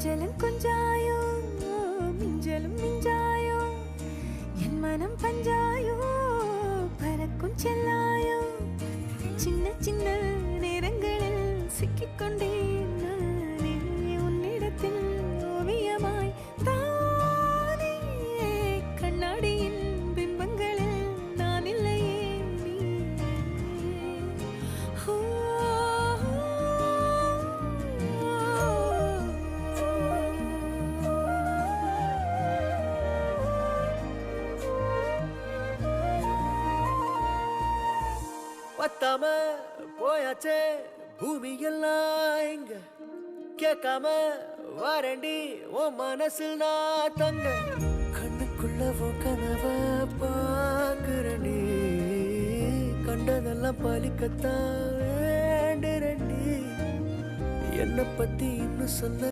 கொஞ்சலும் கொஞ்சாயோ மிஞ்சலும் மிஞ்சாயோ என் மனம் பஞ்சாயோ பறக்கும் செல்லாயோ சின்ன சின்ன நேரங்களில் சிக்கிக்கொண்டேன் நானே உன்னிடத்தில் ஓவியமாய் தானே கண்ணாடியின் பிம்பங்களில் நான் இல்லையே நீ பத்தாம போயாச்சே பூமி எல்லாம் இங்க கேட்காம வாரண்டி உன் மனசில் நான் தங்க கண்ணுக்குள்ள உன் கனவ பாக்குறண்டி கண்டதெல்லாம் பலிக்கத்தான் வேண்டுறண்டி என்னை பத்தி இன்னும் சொல்ல